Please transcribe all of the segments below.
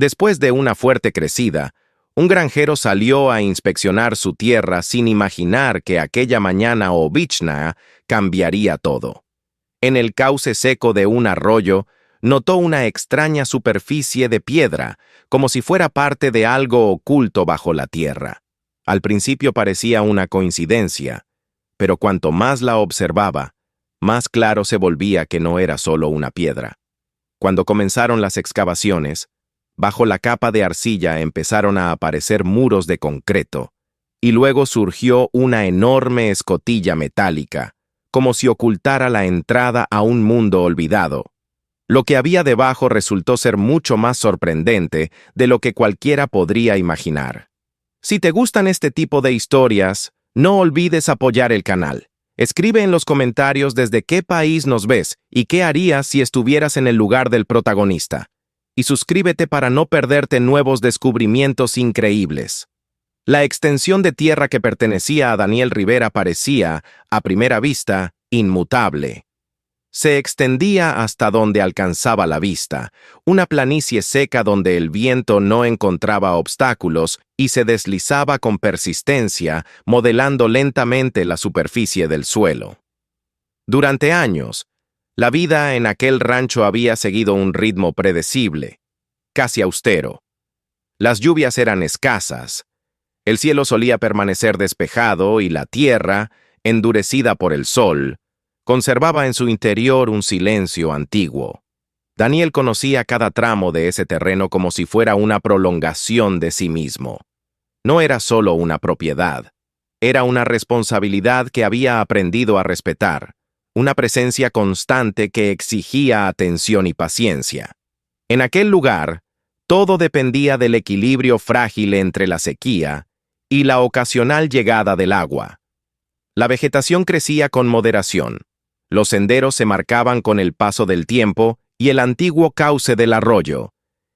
Después de una fuerte crecida, un granjero salió a inspeccionar su tierra sin imaginar que aquella mañana Ovichna cambiaría todo. En el cauce seco de un arroyo, notó una extraña superficie de piedra, como si fuera parte de algo oculto bajo la tierra. Al principio parecía una coincidencia, pero cuanto más la observaba, más claro se volvía que no era solo una piedra. Cuando comenzaron las excavaciones, bajo la capa de arcilla empezaron a aparecer muros de concreto, y luego surgió una enorme escotilla metálica, como si ocultara la entrada a un mundo olvidado. Lo que había debajo resultó ser mucho más sorprendente de lo que cualquiera podría imaginar. Si te gustan este tipo de historias, no olvides apoyar el canal. Escribe en los comentarios desde qué país nos ves y qué harías si estuvieras en el lugar del protagonista. Y suscríbete para no perderte nuevos descubrimientos increíbles. La extensión de tierra que pertenecía a Daniel Rivera parecía, a primera vista, inmutable. Se extendía hasta donde alcanzaba la vista, una planicie seca donde el viento no encontraba obstáculos y se deslizaba con persistencia, modelando lentamente la superficie del suelo. Durante años, la vida en aquel rancho había seguido un ritmo predecible, casi austero. Las lluvias eran escasas, el cielo solía permanecer despejado y la tierra, endurecida por el sol, conservaba en su interior un silencio antiguo. Daniel conocía cada tramo de ese terreno como si fuera una prolongación de sí mismo. No era solo una propiedad, era una responsabilidad que había aprendido a respetar, una presencia constante que exigía atención y paciencia. En aquel lugar, todo dependía del equilibrio frágil entre la sequía y la ocasional llegada del agua. La vegetación crecía con moderación. Los senderos se marcaban con el paso del tiempo y el antiguo cauce del arroyo,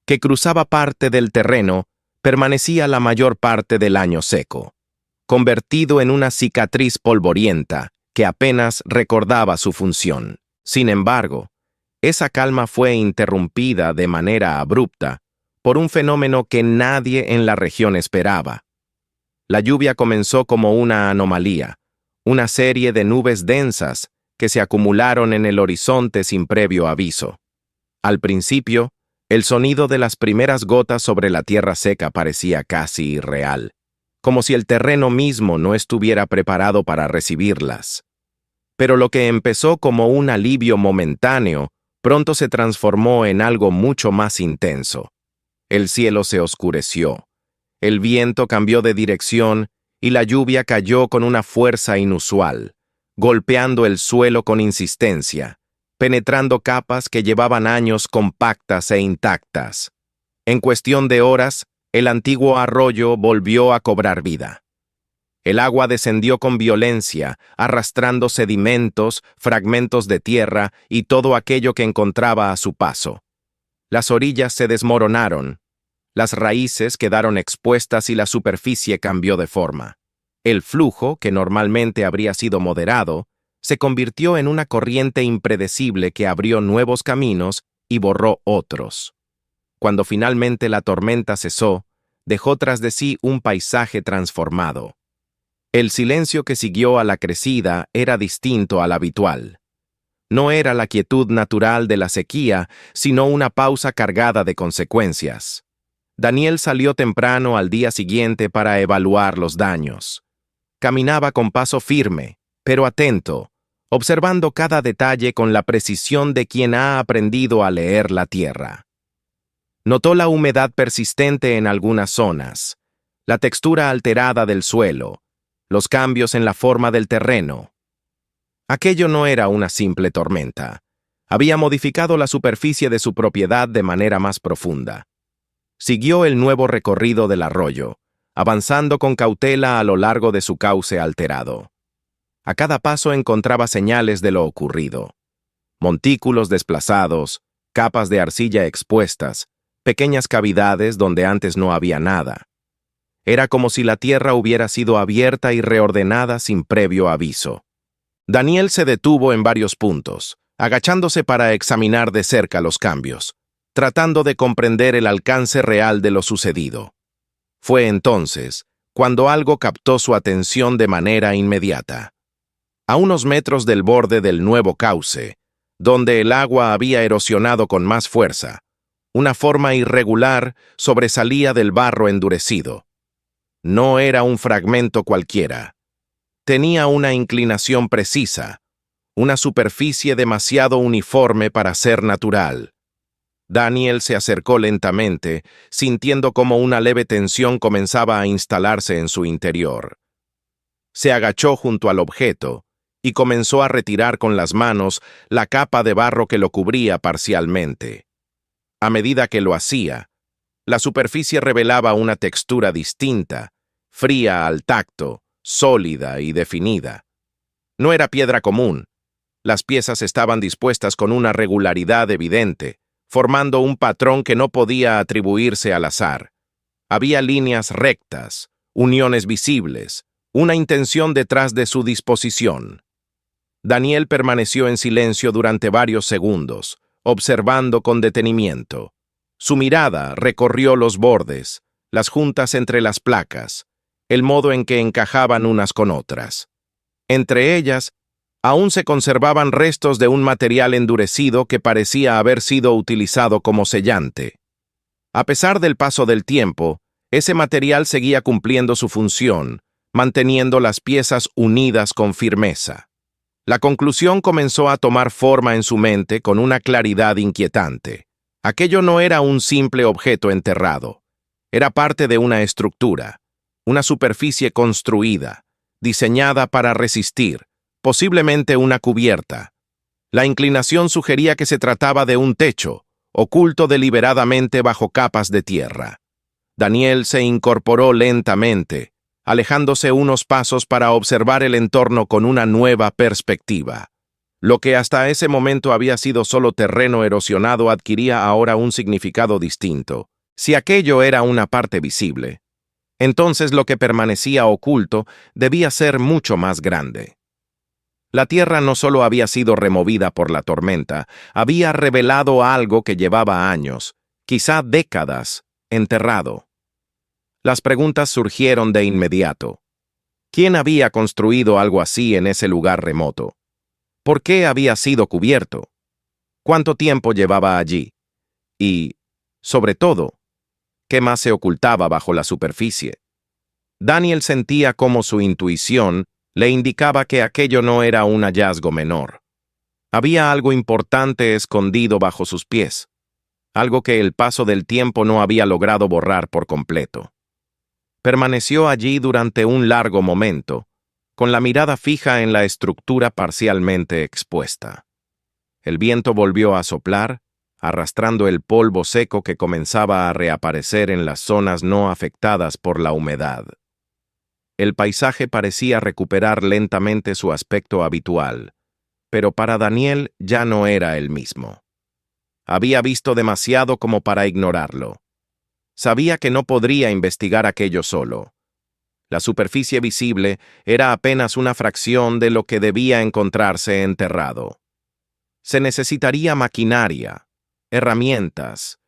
que cruzaba parte del terreno, permanecía la mayor parte del año seco, convertido en una cicatriz polvorienta que apenas recordaba su función. Sin embargo, esa calma fue interrumpida de manera abrupta por un fenómeno que nadie en la región esperaba. La lluvia comenzó como una anomalía, una serie de nubes densas que se acumularon en el horizonte sin previo aviso. Al principio, el sonido de las primeras gotas sobre la tierra seca parecía casi irreal, como si el terreno mismo no estuviera preparado para recibirlas. Pero lo que empezó como un alivio momentáneo, pronto se transformó en algo mucho más intenso. El cielo se oscureció, el viento cambió de dirección y la lluvia cayó con una fuerza inusual, golpeando el suelo con insistencia, penetrando capas que llevaban años compactas e intactas. En cuestión de horas, el antiguo arroyo volvió a cobrar vida. El agua descendió con violencia, arrastrando sedimentos, fragmentos de tierra y todo aquello que encontraba a su paso. Las orillas se desmoronaron, las raíces quedaron expuestas y la superficie cambió de forma. El flujo, que normalmente habría sido moderado, se convirtió en una corriente impredecible que abrió nuevos caminos y borró otros. Cuando finalmente la tormenta cesó, dejó tras de sí un paisaje transformado. El silencio que siguió a la crecida era distinto al habitual. No era la quietud natural de la sequía, sino una pausa cargada de consecuencias. Daniel salió temprano al día siguiente para evaluar los daños. Caminaba con paso firme, pero atento, observando cada detalle con la precisión de quien ha aprendido a leer la tierra. Notó la humedad persistente en algunas zonas, la textura alterada del suelo, los cambios en la forma del terreno. Aquello no era una simple tormenta. Había modificado la superficie de su propiedad de manera más profunda. Siguió el nuevo recorrido del arroyo, avanzando con cautela a lo largo de su cauce alterado. A cada paso encontraba señales de lo ocurrido. Montículos desplazados, capas de arcilla expuestas, pequeñas cavidades donde antes no había nada. Era como si la tierra hubiera sido abierta y reordenada sin previo aviso. Daniel se detuvo en varios puntos, agachándose para examinar de cerca los cambios. tratando de comprender el alcance real de lo sucedido. Fue entonces cuando algo captó su atención de manera inmediata. A unos metros del borde del nuevo cauce, donde el agua había erosionado con más fuerza, una forma irregular sobresalía del barro endurecido. No era un fragmento cualquiera. Tenía una inclinación precisa, una superficie demasiado uniforme para ser natural. Daniel se acercó lentamente, sintiendo como una leve tensión comenzaba a instalarse en su interior. Se agachó junto al objeto y comenzó a retirar con las manos la capa de barro que lo cubría parcialmente. A medida que lo hacía, la superficie revelaba una textura distinta, fría al tacto, sólida y definida. No era piedra común. Las piezas estaban dispuestas con una regularidad evidente, formando un patrón que no podía atribuirse al azar. Había líneas rectas, uniones visibles, una intención detrás de su disposición. Daniel permaneció en silencio durante varios segundos, observando con detenimiento. Su mirada recorrió los bordes, las juntas entre las placas, el modo en que encajaban unas con otras. Entre ellas, aún se conservaban restos de un material endurecido que parecía haber sido utilizado como sellante. A pesar del paso del tiempo, ese material seguía cumpliendo su función, manteniendo las piezas unidas con firmeza. La conclusión comenzó a tomar forma en su mente con una claridad inquietante. Aquello no era un simple objeto enterrado. Era parte de una estructura, una superficie construida, diseñada para resistir, posiblemente una cubierta. La inclinación sugería que se trataba de un techo, oculto deliberadamente bajo capas de tierra. Daniel se incorporó lentamente, alejándose unos pasos para observar el entorno con una nueva perspectiva. Lo que hasta ese momento había sido solo terreno erosionado adquiría ahora un significado distinto. Si aquello era una parte visible, entonces lo que permanecía oculto debía ser mucho más grande. La tierra no solo había sido removida por la tormenta, había revelado algo que llevaba años, quizá décadas, enterrado. Las preguntas surgieron de inmediato. ¿Quién había construido algo así en ese lugar remoto? ¿Por qué había sido cubierto? ¿Cuánto tiempo llevaba allí? Y, sobre todo, ¿qué más se ocultaba bajo la superficie? Daniel sentía cómo su intuición le indicaba que aquello no era un hallazgo menor. Había algo importante escondido bajo sus pies, algo que el paso del tiempo no había logrado borrar por completo. Permaneció allí durante un largo momento, con la mirada fija en la estructura parcialmente expuesta. El viento volvió a soplar, arrastrando el polvo seco que comenzaba a reaparecer en las zonas no afectadas por la humedad. El paisaje parecía recuperar lentamente su aspecto habitual, pero para Daniel ya no era el mismo. Había visto demasiado como para ignorarlo. Sabía que no podría investigar aquello solo. La superficie visible era apenas una fracción de lo que debía encontrarse enterrado. Se necesitaría maquinaria, herramientas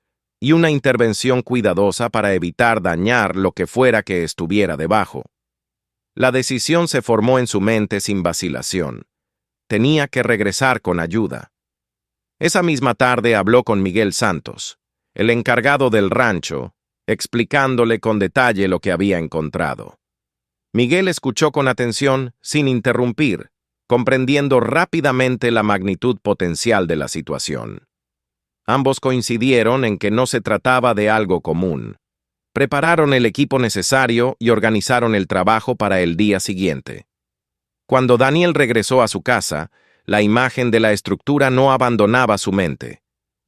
y una intervención cuidadosa para evitar dañar lo que fuera que estuviera debajo. La decisión se formó en su mente sin vacilación. Tenía que regresar con ayuda. Esa misma tarde habló con Miguel Santos, el encargado del rancho, explicándole con detalle lo que había encontrado. Miguel escuchó con atención, sin interrumpir, comprendiendo rápidamente la magnitud potencial de la situación. Ambos coincidieron en que no se trataba de algo común. Prepararon el equipo necesario y organizaron el trabajo para el día siguiente. Cuando Daniel regresó a su casa, la imagen de la estructura no abandonaba su mente.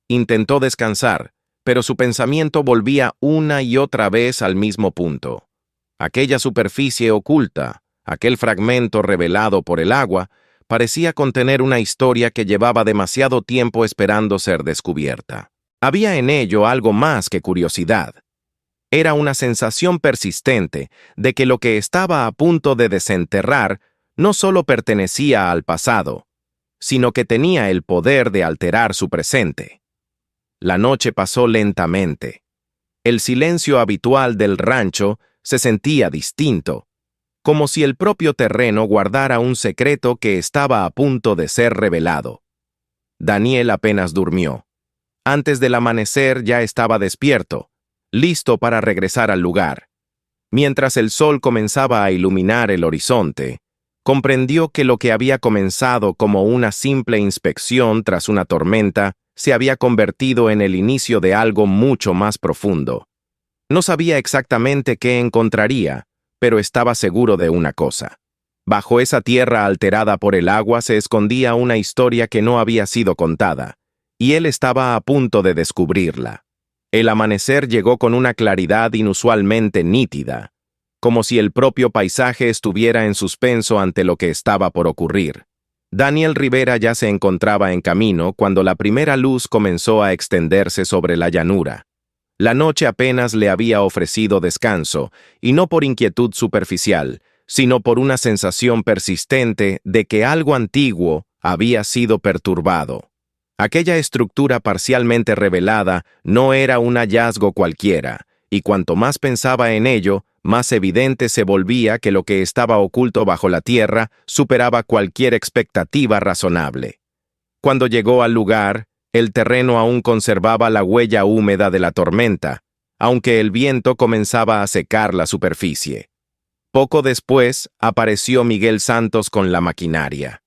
Intentó descansar, pero su pensamiento volvía una y otra vez al mismo punto. Aquella superficie oculta, aquel fragmento revelado por el agua, parecía contener una historia que llevaba demasiado tiempo esperando ser descubierta. Había en ello algo más que curiosidad. Era una sensación persistente de que lo que estaba a punto de desenterrar no solo pertenecía al pasado, sino que tenía el poder de alterar su presente. La noche pasó lentamente. El silencio habitual del rancho se sentía distinto, como si el propio terreno guardara un secreto que estaba a punto de ser revelado. Daniel apenas durmió. Antes del amanecer ya estaba despierto, listo para regresar al lugar. Mientras el sol comenzaba a iluminar el horizonte, comprendió que lo que había comenzado como una simple inspección tras una tormenta se había convertido en el inicio de algo mucho más profundo. No sabía exactamente qué encontraría, pero estaba seguro de una cosa. Bajo esa tierra alterada por el agua se escondía una historia que no había sido contada, y él estaba a punto de descubrirla. El amanecer llegó con una claridad inusualmente nítida, como si el propio paisaje estuviera en suspenso ante lo que estaba por ocurrir. Daniel Rivera ya se encontraba en camino cuando la primera luz comenzó a extenderse sobre la llanura. La noche apenas le había ofrecido descanso, y no por inquietud superficial, sino por una sensación persistente de que algo antiguo había sido perturbado. Aquella estructura parcialmente revelada no era un hallazgo cualquiera, y cuanto más pensaba en ello, más evidente se volvía que lo que estaba oculto bajo la tierra superaba cualquier expectativa razonable. Cuando llegó al lugar, el terreno aún conservaba la huella húmeda de la tormenta, aunque el viento comenzaba a secar la superficie. Poco después, apareció Miguel Santos con la maquinaria.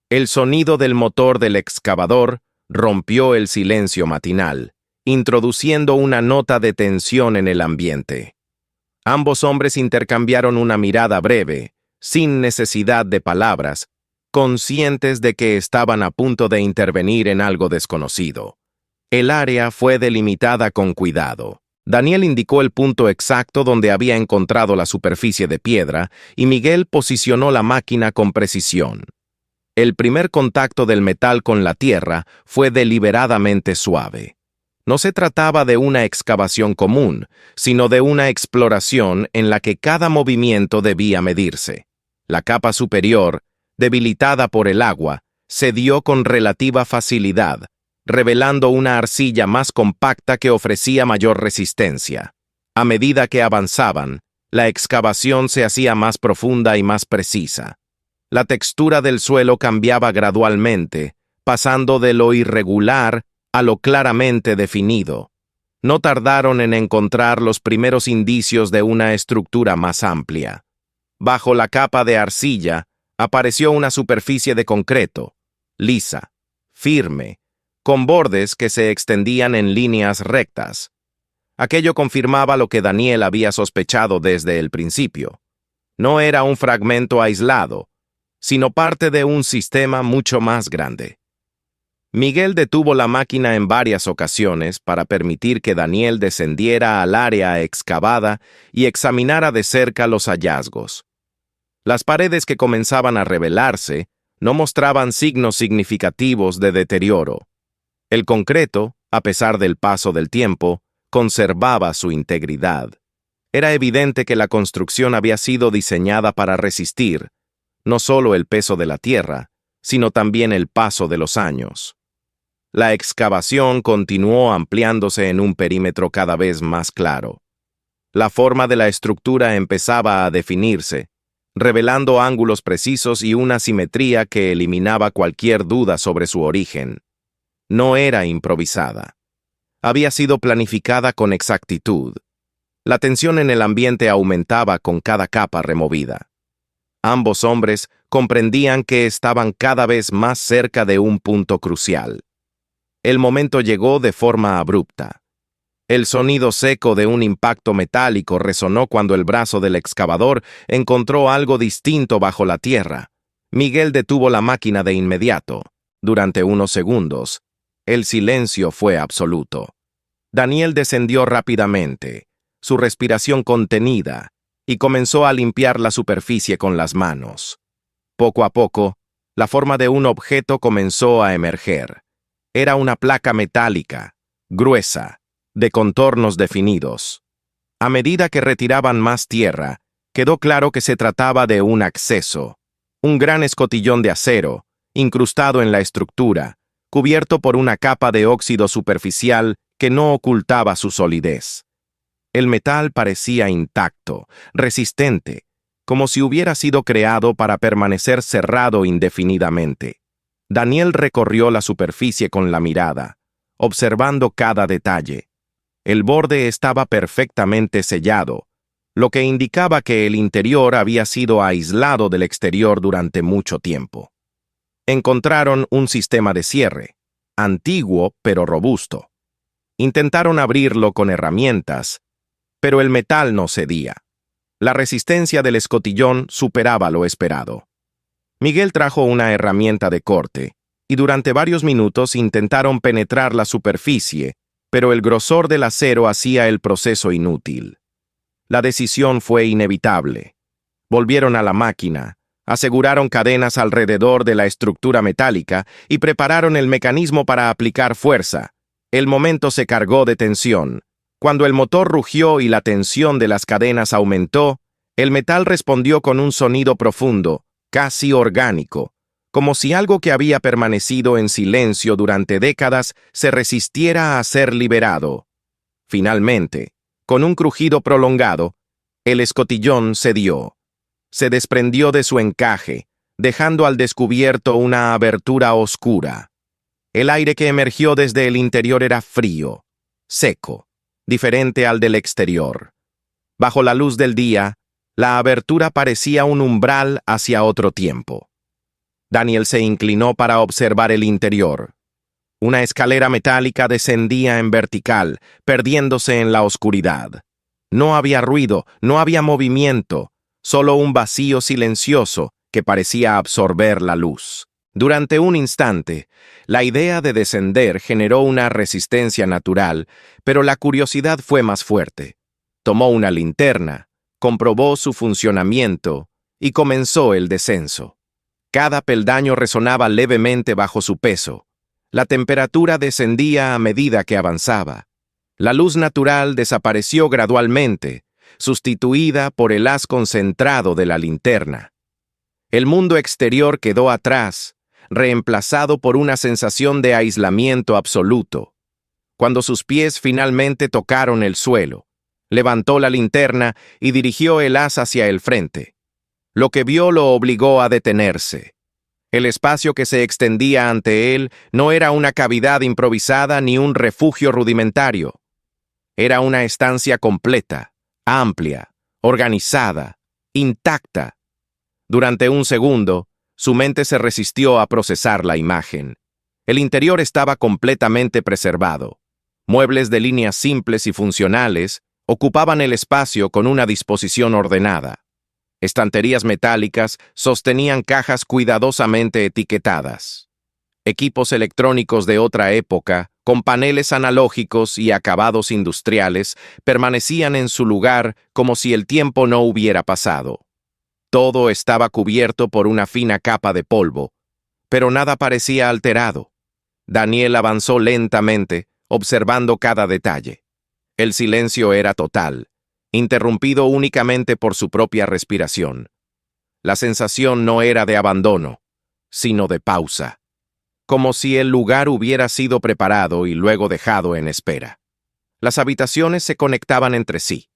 El sonido del motor del excavador rompió el silencio matinal, introduciendo una nota de tensión en el ambiente. Ambos hombres intercambiaron una mirada breve, sin necesidad de palabras, conscientes de que estaban a punto de intervenir en algo desconocido. El área fue delimitada con cuidado. Daniel indicó el punto exacto donde había encontrado la superficie de piedra y Miguel posicionó la máquina con precisión. El primer contacto del metal con la tierra fue deliberadamente suave. No se trataba de una excavación común, sino de una exploración en la que cada movimiento debía medirse. La capa superior, debilitada por el agua, cedió con relativa facilidad, revelando una arcilla más compacta que ofrecía mayor resistencia. A medida que avanzaban, la excavación se hacía más profunda y más precisa. La textura del suelo cambiaba gradualmente, pasando de lo irregular a lo claramente definido. No tardaron en encontrar los primeros indicios de una estructura más amplia. Bajo la capa de arcilla apareció una superficie de concreto, lisa, firme, con bordes que se extendían en líneas rectas. Aquello confirmaba lo que Daniel había sospechado desde el principio. No era un fragmento aislado, sino parte de un sistema mucho más grande. Miguel detuvo la máquina en varias ocasiones para permitir que Daniel descendiera al área excavada y examinara de cerca los hallazgos. Las paredes que comenzaban a revelarse no mostraban signos significativos de deterioro. El concreto, a pesar del paso del tiempo, conservaba su integridad. Era evidente que la construcción había sido diseñada para resistir, no solo el peso de la tierra, sino también el paso de los años. La excavación continuó ampliándose en un perímetro cada vez más claro. La forma de la estructura empezaba a definirse, revelando ángulos precisos y una simetría que eliminaba cualquier duda sobre su origen. No era improvisada. Había sido planificada con exactitud. La tensión en el ambiente aumentaba con cada capa removida. Ambos hombres comprendían que estaban cada vez más cerca de un punto crucial. El momento llegó de forma abrupta. El sonido seco de un impacto metálico resonó cuando el brazo del excavador encontró algo distinto bajo la tierra. Miguel detuvo la máquina de inmediato. Durante unos segundos, el silencio fue absoluto. Daniel descendió rápidamente, su respiración contenida, y comenzó a limpiar la superficie con las manos. Poco a poco, la forma de un objeto comenzó a emerger. Era una placa metálica, gruesa, de contornos definidos. A medida que retiraban más tierra, quedó claro que se trataba de un acceso, un gran escotillón de acero, incrustado en la estructura, cubierto por una capa de óxido superficial que no ocultaba su solidez. El metal parecía intacto, resistente, como si hubiera sido creado para permanecer cerrado indefinidamente. Daniel recorrió la superficie con la mirada, observando cada detalle. El borde estaba perfectamente sellado, lo que indicaba que el interior había sido aislado del exterior durante mucho tiempo. Encontraron un sistema de cierre, antiguo pero robusto. Intentaron abrirlo con herramientas, pero el metal no cedía. La resistencia del escotillón superaba lo esperado. Miguel trajo una herramienta de corte, y durante varios minutos intentaron penetrar la superficie, pero el grosor del acero hacía el proceso inútil. La decisión fue inevitable. Volvieron a la máquina, aseguraron cadenas alrededor de la estructura metálica y prepararon el mecanismo para aplicar fuerza. El momento se cargó de tensión. Cuando el motor rugió y la tensión de las cadenas aumentó, el metal respondió con un sonido profundo, casi orgánico, como si algo que había permanecido en silencio durante décadas se resistiera a ser liberado. Finalmente, con un crujido prolongado, el escotillón cedió. Se desprendió de su encaje, dejando al descubierto una abertura oscura. El aire que emergió desde el interior era frío, seco, diferente al del exterior. Bajo la luz del día, la abertura parecía un umbral hacia otro tiempo. Daniel se inclinó para observar el interior. Una escalera metálica descendía en vertical, perdiéndose en la oscuridad. No había ruido, no había movimiento, solo un vacío silencioso que parecía absorber la luz. Durante un instante, la idea de descender generó una resistencia natural, pero la curiosidad fue más fuerte. Tomó una linterna, comprobó su funcionamiento y comenzó el descenso. Cada peldaño resonaba levemente bajo su peso. La temperatura descendía a medida que avanzaba. La luz natural desapareció gradualmente, sustituida por el haz concentrado de la linterna. El mundo exterior quedó atrás, reemplazado por una sensación de aislamiento absoluto. Cuando sus pies finalmente tocaron el suelo, levantó la linterna y dirigió el haz hacia el frente. Lo que vio lo obligó a detenerse. El espacio que se extendía ante él no era una cavidad improvisada ni un refugio rudimentario. Era una estancia completa, amplia, organizada, intacta. Durante un segundo, su mente se resistió a procesar la imagen. El interior estaba completamente preservado. Muebles de líneas simples y funcionales ocupaban el espacio con una disposición ordenada. Estanterías metálicas sostenían cajas cuidadosamente etiquetadas. Equipos electrónicos de otra época, con paneles analógicos y acabados industriales, permanecían en su lugar como si el tiempo no hubiera pasado. Todo estaba cubierto por una fina capa de polvo, pero nada parecía alterado. Daniel avanzó lentamente, observando cada detalle. El silencio era total, interrumpido únicamente por su propia respiración. La sensación no era de abandono, sino de pausa, como si el lugar hubiera sido preparado y luego dejado en espera. Las habitaciones se conectaban entre sí,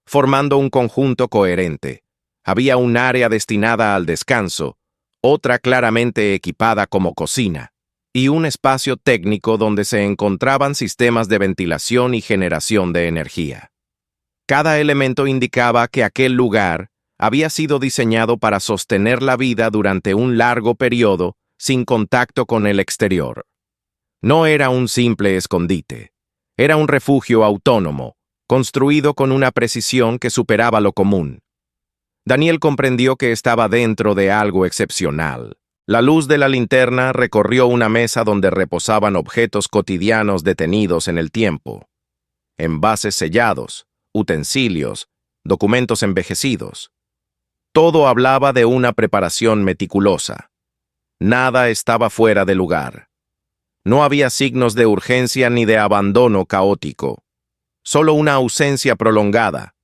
formando un conjunto coherente. Había un área destinada al descanso, otra claramente equipada como cocina, y un espacio técnico donde se encontraban sistemas de ventilación y generación de energía. Cada elemento indicaba que aquel lugar había sido diseñado para sostener la vida durante un largo periodo sin contacto con el exterior. No era un simple escondite, era un refugio autónomo, construido con una precisión que superaba lo común. Daniel comprendió que estaba dentro de algo excepcional. La luz de la linterna recorrió una mesa donde reposaban objetos cotidianos detenidos en el tiempo. Envases sellados, utensilios, documentos envejecidos. Todo hablaba de una preparación meticulosa. Nada estaba fuera de lugar. No había signos de urgencia ni de abandono caótico. Solo una ausencia prolongada.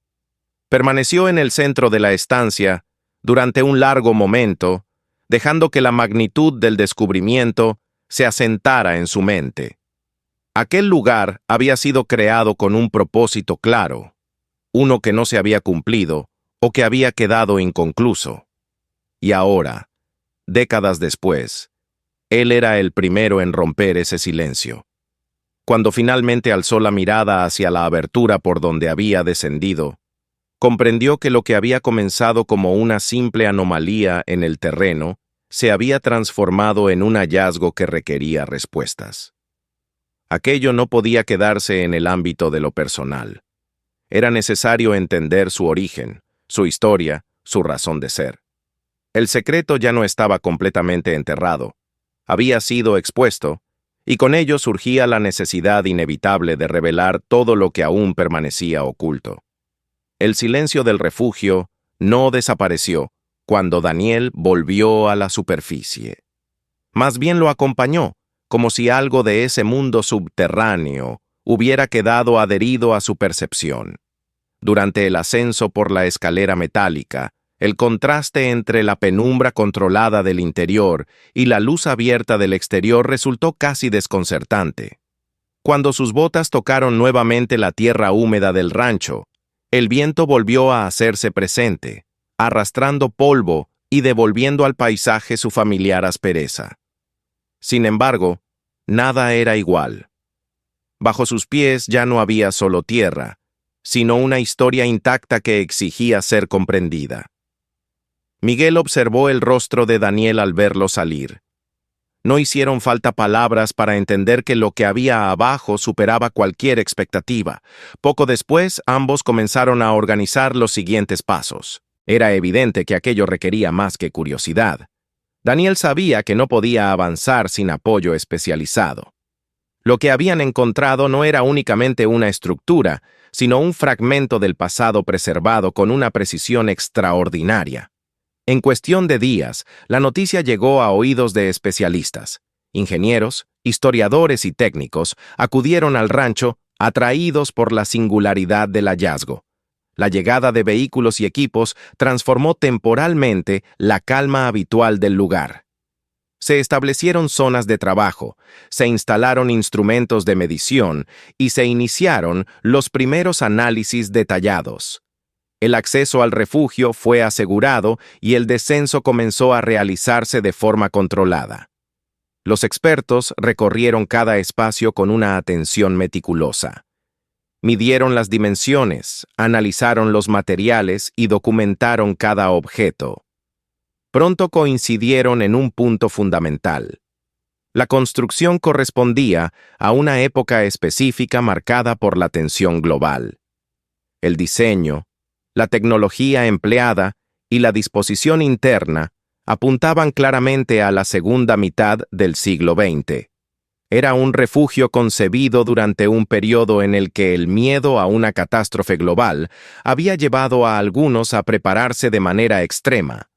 Permaneció en el centro de la estancia durante un largo momento, dejando que la magnitud del descubrimiento se asentara en su mente. Aquel lugar había sido creado con un propósito claro, uno que no se había cumplido o que había quedado inconcluso. Y ahora, décadas después, él era el primero en romper ese silencio. Cuando finalmente alzó la mirada hacia la abertura por donde había descendido, comprendió que lo que había comenzado como una simple anomalía en el terreno se había transformado en un hallazgo que requería respuestas. Aquello no podía quedarse en el ámbito de lo personal. Era necesario entender su origen, su historia, su razón de ser. El secreto ya no estaba completamente enterrado. Había sido expuesto, y con ello surgía la necesidad inevitable de revelar todo lo que aún permanecía oculto. El silencio del refugio no desapareció cuando Daniel volvió a la superficie. Más bien lo acompañó, como si algo de ese mundo subterráneo hubiera quedado adherido a su percepción. Durante el ascenso por la escalera metálica, el contraste entre la penumbra controlada del interior y la luz abierta del exterior resultó casi desconcertante. Cuando sus botas tocaron nuevamente la tierra húmeda del rancho, el viento volvió a hacerse presente, arrastrando polvo y devolviendo al paisaje su familiar aspereza. Sin embargo, nada era igual. Bajo sus pies ya no había solo tierra, sino una historia intacta que exigía ser comprendida. Miguel observó el rostro de Daniel al verlo salir. No hicieron falta palabras para entender que lo que había abajo superaba cualquier expectativa. Poco después, ambos comenzaron a organizar los siguientes pasos. Era evidente que aquello requería más que curiosidad. Daniel sabía que no podía avanzar sin apoyo especializado. Lo que habían encontrado no era únicamente una estructura, sino un fragmento del pasado preservado con una precisión extraordinaria. En cuestión de días, la noticia llegó a oídos de especialistas. Ingenieros, historiadores y técnicos acudieron al rancho atraídos por la singularidad del hallazgo. La llegada de vehículos y equipos transformó temporalmente la calma habitual del lugar. Se establecieron zonas de trabajo, se instalaron instrumentos de medición y se iniciaron los primeros análisis detallados. El acceso al refugio fue asegurado y el descenso comenzó a realizarse de forma controlada. Los expertos recorrieron cada espacio con una atención meticulosa. Midieron las dimensiones, analizaron los materiales y documentaron cada objeto. Pronto coincidieron en un punto fundamental. La construcción correspondía a una época específica marcada por la tensión global. El diseño, la tecnología empleada y la disposición interna apuntaban claramente a la segunda mitad del siglo XX. Era un refugio concebido durante un periodo en el que el miedo a una catástrofe global había llevado a algunos a prepararse de manera extrema.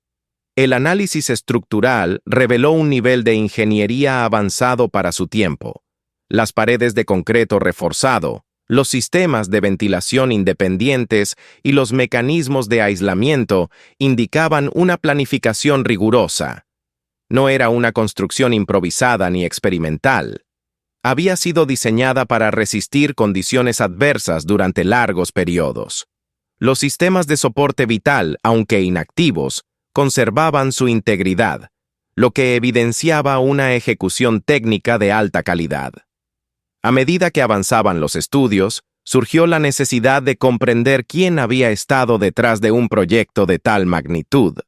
El análisis estructural reveló un nivel de ingeniería avanzado para su tiempo. Las paredes de concreto reforzado, los sistemas de ventilación independientes y los mecanismos de aislamiento indicaban una planificación rigurosa. No era una construcción improvisada ni experimental. Había sido diseñada para resistir condiciones adversas durante largos periodos. Los sistemas de soporte vital, aunque inactivos, conservaban su integridad, lo que evidenciaba una ejecución técnica de alta calidad. A medida que avanzaban los estudios, surgió la necesidad de comprender quién había estado detrás de un proyecto de tal magnitud.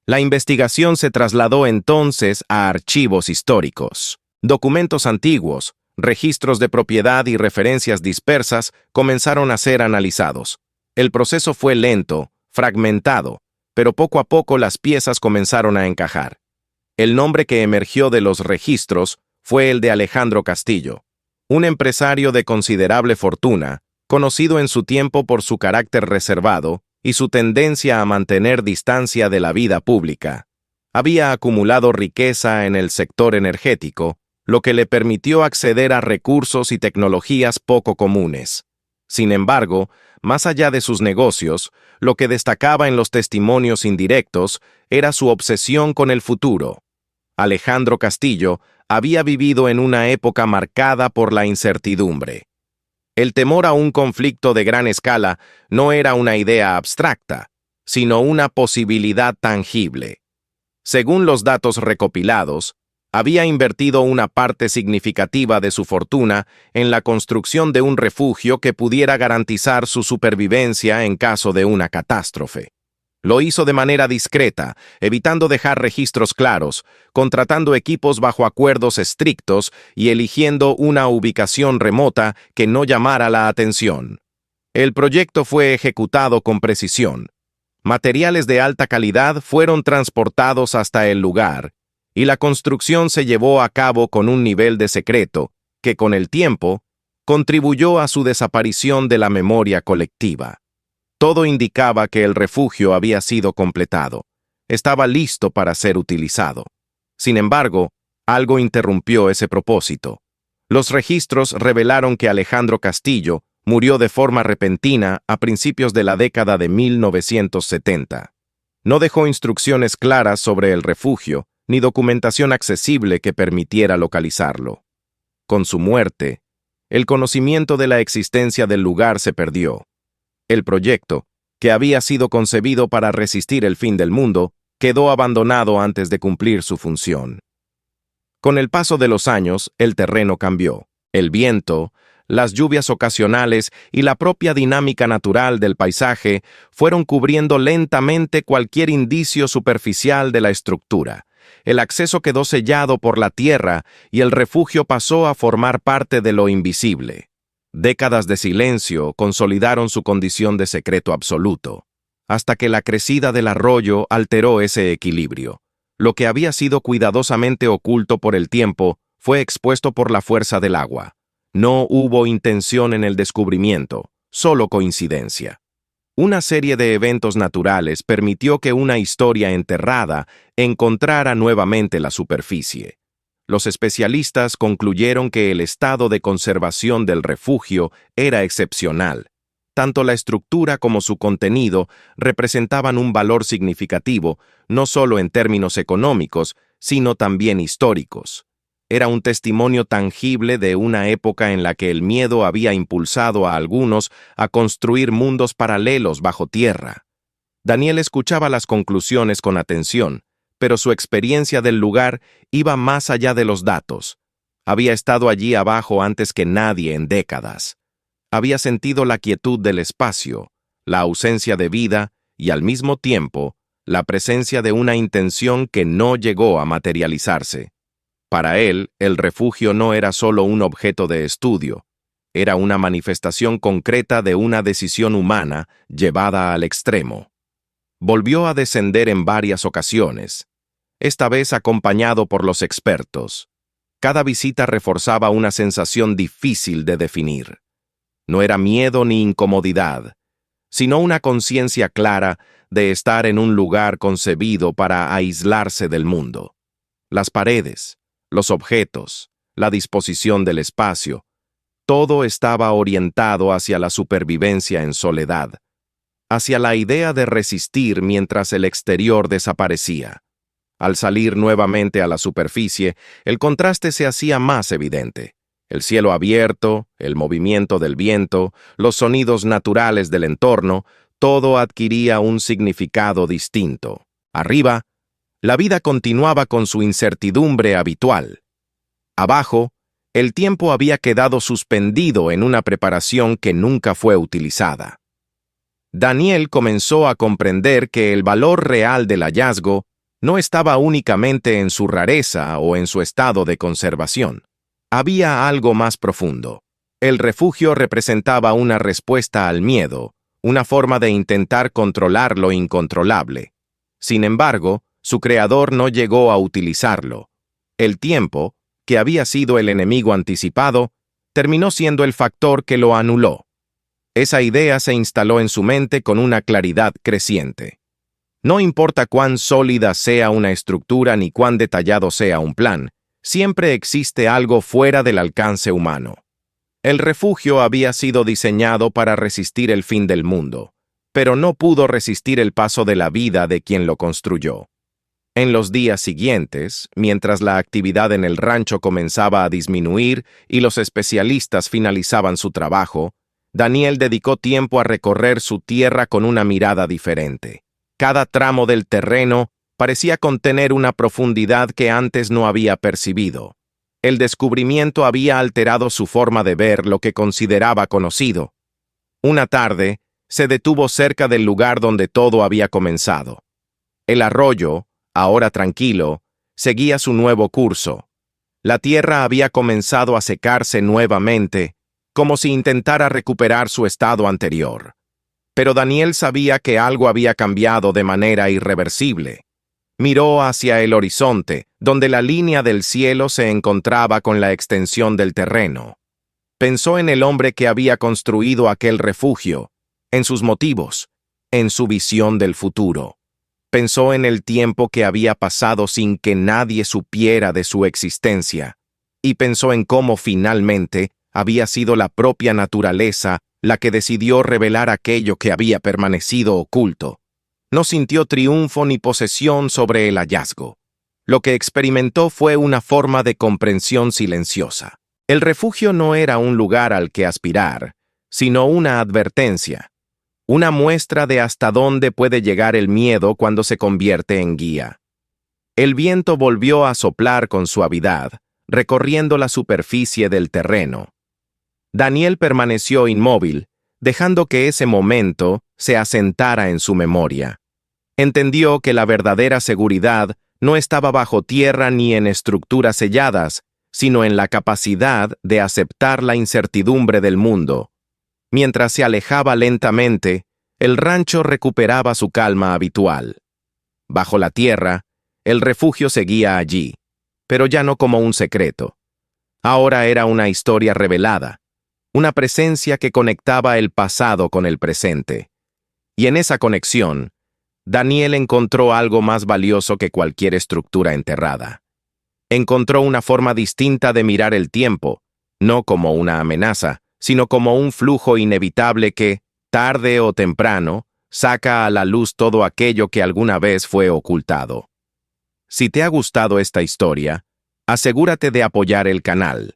La investigación se trasladó entonces a archivos históricos. Documentos antiguos, registros de propiedad y referencias dispersas comenzaron a ser analizados. El proceso fue lento, fragmentado, pero poco a poco las piezas comenzaron a encajar. El nombre que emergió de los registros fue el de Alejandro Castillo, un empresario de considerable fortuna, conocido en su tiempo por su carácter reservado y su tendencia a mantener distancia de la vida pública. Había acumulado riqueza en el sector energético, lo que le permitió acceder a recursos y tecnologías poco comunes. Sin embargo, más allá de sus negocios, lo que destacaba en los testimonios indirectos era su obsesión con el futuro. Alejandro Castillo había vivido en una época marcada por la incertidumbre. El temor a un conflicto de gran escala no era una idea abstracta, sino una posibilidad tangible. Según los datos recopilados, había invertido una parte significativa de su fortuna en la construcción de un refugio que pudiera garantizar su supervivencia en caso de una catástrofe. Lo hizo de manera discreta, evitando dejar registros claros, contratando equipos bajo acuerdos estrictos y eligiendo una ubicación remota que no llamara la atención. El proyecto fue ejecutado con precisión. Materiales de alta calidad fueron transportados hasta el lugar, y la construcción se llevó a cabo con un nivel de secreto que, con el tiempo, contribuyó a su desaparición de la memoria colectiva. Todo indicaba que el refugio había sido completado. Estaba listo para ser utilizado. Sin embargo, algo interrumpió ese propósito. Los registros revelaron que Alejandro Castillo murió de forma repentina a principios de la década de 1970. No dejó instrucciones claras sobre el refugio, ni documentación accesible que permitiera localizarlo. Con su muerte, el conocimiento de la existencia del lugar se perdió. El proyecto, que había sido concebido para resistir el fin del mundo, quedó abandonado antes de cumplir su función. Con el paso de los años, el terreno cambió. El viento, las lluvias ocasionales y la propia dinámica natural del paisaje fueron cubriendo lentamente cualquier indicio superficial de la estructura. El acceso quedó sellado por la tierra y el refugio pasó a formar parte de lo invisible. Décadas de silencio consolidaron su condición de secreto absoluto, hasta que la crecida del arroyo alteró ese equilibrio. Lo que había sido cuidadosamente oculto por el tiempo fue expuesto por la fuerza del agua. No hubo intención en el descubrimiento, solo coincidencia. Una serie de eventos naturales permitió que una historia enterrada encontrara nuevamente la superficie. Los especialistas concluyeron que el estado de conservación del refugio era excepcional. Tanto la estructura como su contenido representaban un valor significativo, no solo en términos económicos, sino también históricos. Era un testimonio tangible de una época en la que el miedo había impulsado a algunos a construir mundos paralelos bajo tierra. Daniel escuchaba las conclusiones con atención, pero su experiencia del lugar iba más allá de los datos. Había estado allí abajo antes que nadie en décadas. Había sentido la quietud del espacio, la ausencia de vida y, al mismo tiempo, la presencia de una intención que no llegó a materializarse. Para él, el refugio no era solo un objeto de estudio, era una manifestación concreta de una decisión humana llevada al extremo. Volvió a descender en varias ocasiones, esta vez acompañado por los expertos. Cada visita reforzaba una sensación difícil de definir. No era miedo ni incomodidad, sino una conciencia clara de estar en un lugar concebido para aislarse del mundo. Las paredes, los objetos, la disposición del espacio, todo estaba orientado hacia la supervivencia en soledad, hacia la idea de resistir mientras el exterior desaparecía. Al salir nuevamente a la superficie, el contraste se hacía más evidente. El cielo abierto, el movimiento del viento, los sonidos naturales del entorno, todo adquiría un significado distinto. Arriba, la vida continuaba con su incertidumbre habitual. Abajo, el tiempo había quedado suspendido en una preparación que nunca fue utilizada. Daniel comenzó a comprender que el valor real del hallazgo no estaba únicamente en su rareza o en su estado de conservación. Había algo más profundo. El refugio representaba una respuesta al miedo, una forma de intentar controlar lo incontrolable. Sin embargo, su creador no llegó a utilizarlo. El tiempo, que había sido el enemigo anticipado, terminó siendo el factor que lo anuló. Esa idea se instaló en su mente con una claridad creciente. No importa cuán sólida sea una estructura ni cuán detallado sea un plan, siempre existe algo fuera del alcance humano. El refugio había sido diseñado para resistir el fin del mundo, pero no pudo resistir el paso de la vida de quien lo construyó. En los días siguientes, mientras la actividad en el rancho comenzaba a disminuir y los especialistas finalizaban su trabajo, Daniel dedicó tiempo a recorrer su tierra con una mirada diferente. Cada tramo del terreno parecía contener una profundidad que antes no había percibido. El descubrimiento había alterado su forma de ver lo que consideraba conocido. Una tarde, se detuvo cerca del lugar donde todo había comenzado. El arroyo, ahora tranquilo, seguía su nuevo curso. La tierra había comenzado a secarse nuevamente, como si intentara recuperar su estado anterior. Pero Daniel sabía que algo había cambiado de manera irreversible. Miró hacia el horizonte, donde la línea del cielo se encontraba con la extensión del terreno. Pensó en el hombre que había construido aquel refugio, en sus motivos, en su visión del futuro. Pensó en el tiempo que había pasado sin que nadie supiera de su existencia, y pensó en cómo finalmente había sido la propia naturaleza la que decidió revelar aquello que había permanecido oculto. No sintió triunfo ni posesión sobre el hallazgo. Lo que experimentó fue una forma de comprensión silenciosa. El refugio no era un lugar al que aspirar, sino una advertencia, una muestra de hasta dónde puede llegar el miedo cuando se convierte en guía. El viento volvió a soplar con suavidad, recorriendo la superficie del terreno. Daniel permaneció inmóvil, dejando que ese momento se asentara en su memoria. Entendió que la verdadera seguridad no estaba bajo tierra ni en estructuras selladas, sino en la capacidad de aceptar la incertidumbre del mundo. Mientras se alejaba lentamente, el rancho recuperaba su calma habitual. Bajo la tierra, el refugio seguía allí, pero ya no como un secreto. Ahora era una historia revelada, una presencia que conectaba el pasado con el presente. Y en esa conexión, Daniel encontró algo más valioso que cualquier estructura enterrada. Encontró una forma distinta de mirar el tiempo, no como una amenaza, sino como un flujo inevitable que, tarde o temprano, saca a la luz todo aquello que alguna vez fue ocultado. Si te ha gustado esta historia, asegúrate de apoyar el canal.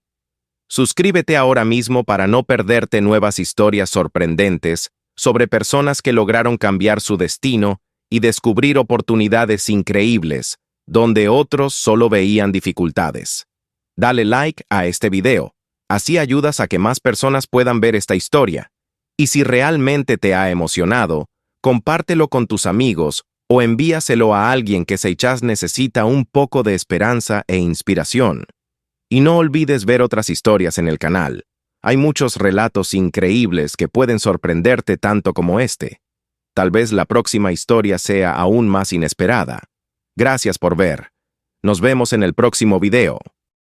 Suscríbete ahora mismo para no perderte nuevas historias sorprendentes sobre personas que lograron cambiar su destino y descubrir oportunidades increíbles, donde otros solo veían dificultades. Dale like a este video. Así ayudas a que más personas puedan ver esta historia. Y si realmente te ha emocionado, compártelo con tus amigos o envíaselo a alguien que quizás necesita un poco de esperanza e inspiración. Y no olvides ver otras historias en el canal. Hay muchos relatos increíbles que pueden sorprenderte tanto como este. Tal vez la próxima historia sea aún más inesperada. Gracias por ver. Nos vemos en el próximo video.